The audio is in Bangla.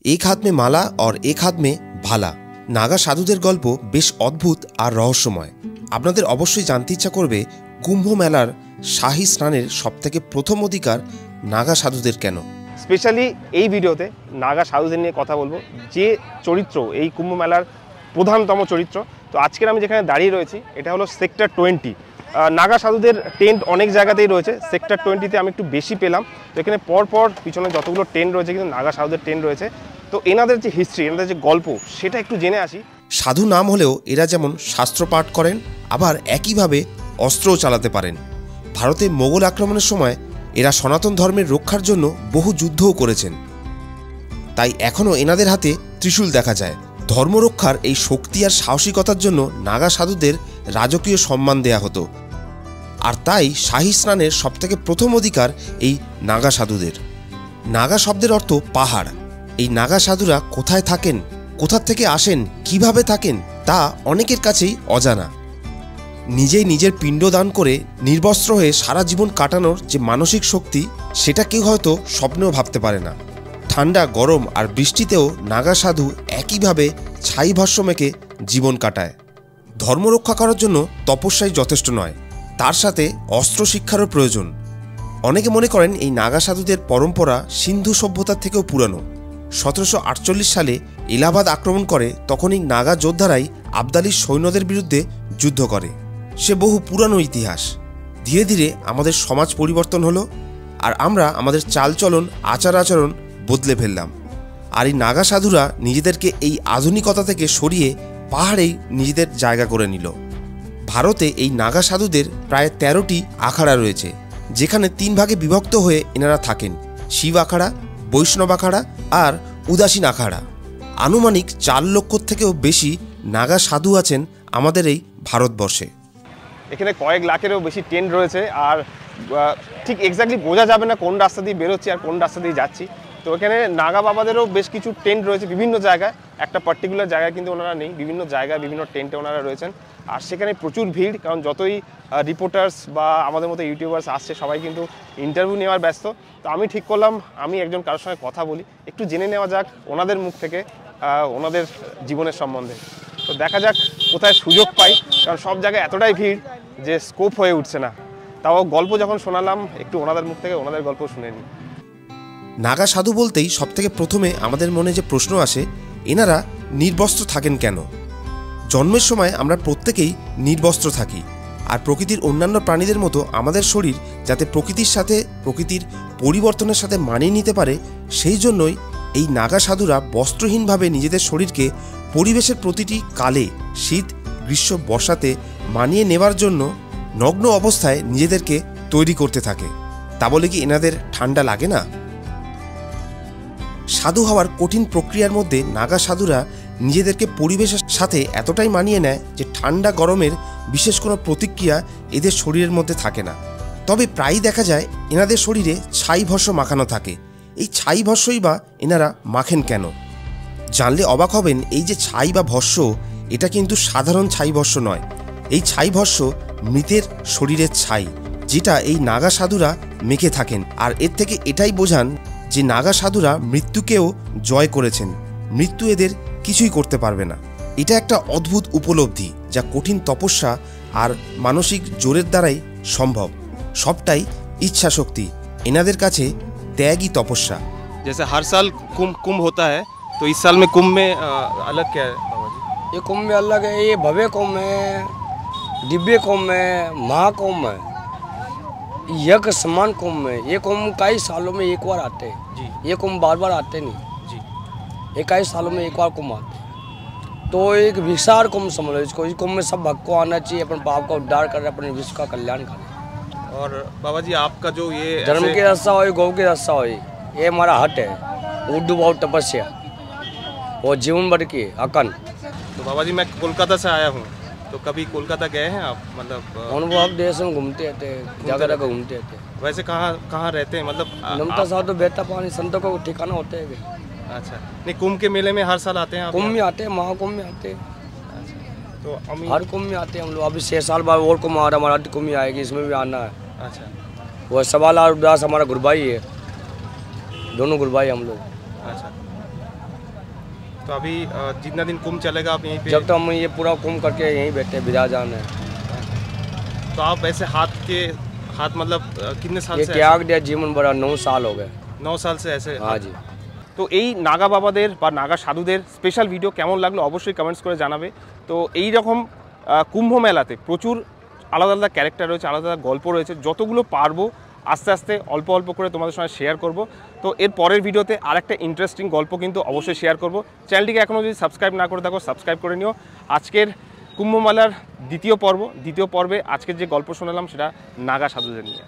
एक हाथ में माला और एक हाथ में भाला। नागा সাধুদের গল্প বেশ অদ্ভুত আর রহস্যময়। আপনাদের অবশ্যই জানতে ইচ্ছা করবে কুম্ভ মেলার শাহী স্নানের সবথেকে প্রথম অধিকার নাগা সাধুদের কেন। স্পেশালি এই ভিডিওতে নাগা সাধুদের নিয়ে কথা বলবো, যে চরিত্র এই কুম্ভ মেলার প্রধানতম চরিত্র। তো আজকের আমি যেখানে দাঁড়িয়ে রয়েছি এটা হলো সেক্টর 20। নাগা সাধুদের টেন্ট অনেক জায়গাতেই রয়েছে, সেক্টর 20-তে আমি একটু বেশি পেলাম। তো এখানে পরপর পিছনে যতগুলো টেন্ট রয়েছে কিন্তু নাগা সাধুদের টেন্ট রয়েছে। তো এনাদের যে হিস্ট্রি, এনাদের যে গল্প সেটা একটু জেনে আসি। সাধু নাম হলেও এরা যেমন শাস্ত্র পাঠ করেন, আবার একইভাবে অস্ত্রও চালাতে পারেন। ভারতে মোগল আক্রমণের সময় এরা সনাতন ধর্মের রক্ষার জন্য বহু যুদ্ধও করেছেন, তাই এখনও এনাদের হাতে ত্রিশূল দেখা যায়। ধর্মরক্ষার এই শক্তি আর সাহসিকতার জন্য নাগা সাধুদের রাজকীয় সম্মান দেয়া হতো, আর তাই শাহী স্নানের সবথেকে প্রথম অধিকার এই নাগা সাধুদের। নাগা শব্দের অর্থ পাহাড়। এই নাগা সাধুরা কোথায় থাকেন, কোথা থেকে আসেন, কিভাবে থাকেন তা অনেকের কাছেই অজানা। নিজেই নিজের পিণ্ড দান করে নির্বস্ত্র হয়ে সারা জীবন কাটানোর যে মানসিক শক্তি, সেটা কেউ হয়তো স্বপ্নেও ভাবতে পারে না। ঠান্ডা, গরম আর বৃষ্টিতেও নাগা সাধু একইভাবে ছাই ভাষ্য মেখে জীবন কাটায়। ধর্ম রক্ষা করার জন্য তপস্যাই যথেষ্ট নয়, তার সাথে অস্ত্র শিক্ষারও প্রয়োজন। অনেকে মনে করেন এই নাগা সাধুদের পরম্পরা সিন্ধু সভ্যতার থেকেও পুরানো। 1748 সালে এলাহাবাদ আক্রমণ করে, তখনই নাগা যোদ্ধারাই আবদালির সৈন্যদের বিরুদ্ধে যুদ্ধ করে। সে বহু পুরানো ইতিহাস। ধীরে ধীরে আমাদের সমাজ পরিবর্তন হলো, আর আমরা আমাদের চালচলন, আচার আচরণ বদলে ফেললাম। আর এই নাগা সাধুরা নিজেদেরকে এই আধুনিকতা থেকে সরিয়ে পাহাড়েই নিজেদের জায়গা করে নিল। ভারতে এই নাগা সাধুদের প্রায় 13টি আখাড়া রয়েছে, যেখানে 3 ভাগে বিভক্ত হয়ে এনারা থাকেন: শিব আখাড়া, বৈষ্ণব আখাড়া আর উদাসীন আখাড়া। আনুমানিক 4 লক্ষ থেকেও বেশি নাগা সাধু আছেন আমাদের এই ভারতবর্ষে। এখানে কয়েক লাখেরও বেশি টেন্ট রয়েছে, আর ঠিক এক্স্যাক্টলি বোঝা যাবে না কোন রাস্তা দিয়ে বেরোচ্ছি আর কোন রাস্তা দিয়ে যাচ্ছি। তো এখানে নাগা বাবাদেরও বেশ কিছু টেন্ট রয়েছে বিভিন্ন জায়গায়, একটা পার্টিকুলার জায়গায় কিন্তু ওনারা নেই, বিভিন্ন জায়গায় বিভিন্ন টেন্টে ওনারা রয়েছেন। আর সেখানে প্রচুর ভিড়, কারণ যতই রিপোর্টার্স বা আমাদের মতো ইউটিউবার্স আসছে সবাই কিন্তু ইন্টারভিউ নেওয়ার ব্যস্ত। তো আমি ঠিক করলাম আমি একজন কারোর সঙ্গে কথা বলি, একটু জেনে নেওয়া যাক ওনাদের মুখ থেকে ওনাদের জীবনের সম্বন্ধে। তো দেখা যাক কোথায় সুযোগ পাই, কারণ সব জায়গায় এতটাই ভিড় যে স্কোপ হয়ে উঠছে না। তাও গল্প যখন শোনালাম, একটু ওনাদের মুখ থেকে ওনাদের গল্প শুনে নিই। নাগা সাধু বলতেই সবথেকে প্রথমে আমাদের মনে যে প্রশ্ন আসে, এনারা নির্বস্ত্র থাকেন কেন? জন্মের সময় আমরা প্রত্যেকেই নির্বস্ত্র থাকি, আর প্রকৃতির অন্যান্য প্রাণীদের মতো আমাদের শরীর যাতে প্রকৃতির সাথে, প্রকৃতির পরিবর্তনের সাথে মানিয়ে নিতে পারে, সেই জন্যই এই নাগা সাধুরা বস্ত্রহীনভাবে নিজেদের শরীরকে পরিবেশের প্রতিটি কালে, শীত, গ্রীষ্ম, বর্ষাতে মানিয়ে নেওয়ার জন্য নগ্ন অবস্থায় নিজেদেরকে তৈরি করতে থাকে। তা বলে কি এনাদের ঠান্ডা লাগে না? সাধু হওয়ার কঠিন প্রক্রিয়ার মধ্যে নাগা সাধুরা নিজেদেরকে পরিবেশের সাথে এতটাই মানিয়ে নেয় যে ঠান্ডা গরমের বিশেষ কোনো প্রতিক্রিয়া এদের শরীরের মধ্যে থাকে না। তবে প্রায়ই দেখা যায় এনাদের শরীরে ছাই ভস্য মাখানো থাকে। এই ছাই ভস্যই বা এনারা মাখেন কেন? জানলে অবাক হবেন, এই যে ছাই বা ভস্য, এটা কিন্তু সাধারণ ছাই ভস্য নয়। এই ছাই ভস্য মৃতের শরীরের ছাই, যেটা এই নাগা সাধুরা মেখে থাকেন। আর এর থেকে এটাই বোঝান যে নাগা সাধুরা মৃত্যুকেও জয় করেছেন, মৃত্যু এদের কিছুই করতে পারবে না। এটা একটা অদ্ভুত উপলব্ধি, যা কঠিন তপস্যা আর মানসিক জোরের দ্বারাই সম্ভব। সবটাই ইচ্ছা শক্তি। এনাদের কাছে ত্যাগই তপস্যা। जैसे हर साल कुंभ होता है, तो इस साल में कुंभ में अलग क्या है बाबा जी? ये कुंभ में अलग है, ये भव्य कुंभ है, दिव्य कुंभ है, महाकुंभ है, यज्ञ समान कुंभ है। ये कुंभ कई सालों में एक बार आते हैं जी। ये कुंभ बार बार आते नहीं जी, ये कई सालों में एक बार कुंभ आते हैं। तो एक विशाल कुंभ समझ लो इसको। इस कुंभ में सब भक्त को आना चाहिए, अपन पाप का उद्धार करें, अपने विश्व का कल्याण करें। और बाबा जी आपका जो ये धर्म की रक्षा हो, गौ की रक्षा हो, ये हमारा हट है। उर्दू बहुत तपस्या और जीवन भर की अकन। तो बाबा जी मैं कोलकाता से आया हूँ, तो कभी कोलकाता गए हैं आप? मतलब अनुभव देश में घूमते रहते हैं, जगह जगह घूमते रहते हैं। वैसे कहाँ कहाँ रहते हैं? मतलब नमता साहब तो बहता पानी संतों को ठिकाना होते हैं। अच्छा, नहीं कुंभ के मेले में हर साल आते हैं आप? कुंभ में आते हैं, महाकुंभ में आते हैं। अच्छा, तो हर कुंभ में आते हैं हम लोग। अभी 6 साल बाद और कुंभ आ रहा, हमारा कुंभ में आएगी, इसमें भी आना है। अच्छा, वो सवाल और उदास हमारा गुरु भाई है, दोनों गुरु भाई हम लोग। अच्छा, तो अभी जितना दिन कुंभ चलेगा आप यहीं पे? जब तक हम ये पूरा कुंभ करके यहीं बैठे विराजमान है। तो आप ऐसे हाथ मतलब कितने साल ये से त्याग दिया जीवन बड़ा 9 साल हो गए। 9 साल से ऐसे? हाँ जी। তো এই নাগা বাবাদের বা নাগা সাধুদের স্পেশাল ভিডিও কেমন লাগলো অবশ্যই কমেন্টস করে জানাবে। তো এই রকম কুম্ভ মেলাতে প্রচুর আলাদা আলাদা ক্যারেক্টার রয়েছে, আলাদা আলাদা গল্প রয়েছে, যতগুলো পারবো আস্তে আস্তে অল্প অল্প করে তোমাদের সঙ্গে শেয়ার করব। তো এর পরের ভিডিওতে আরেকটা ইন্টারেস্টিং গল্প কিন্তু অবশ্যই শেয়ার করব। চ্যানেলটিকে এখনও যদি সাবস্ক্রাইব না করে থাকো সাবস্ক্রাইব করে নিও। আজকের কুম্ভ মেলার দ্বিতীয় পর্বে আজকের যে গল্প শোনালাম সেটা নাগা সাধুদের নিয়ে।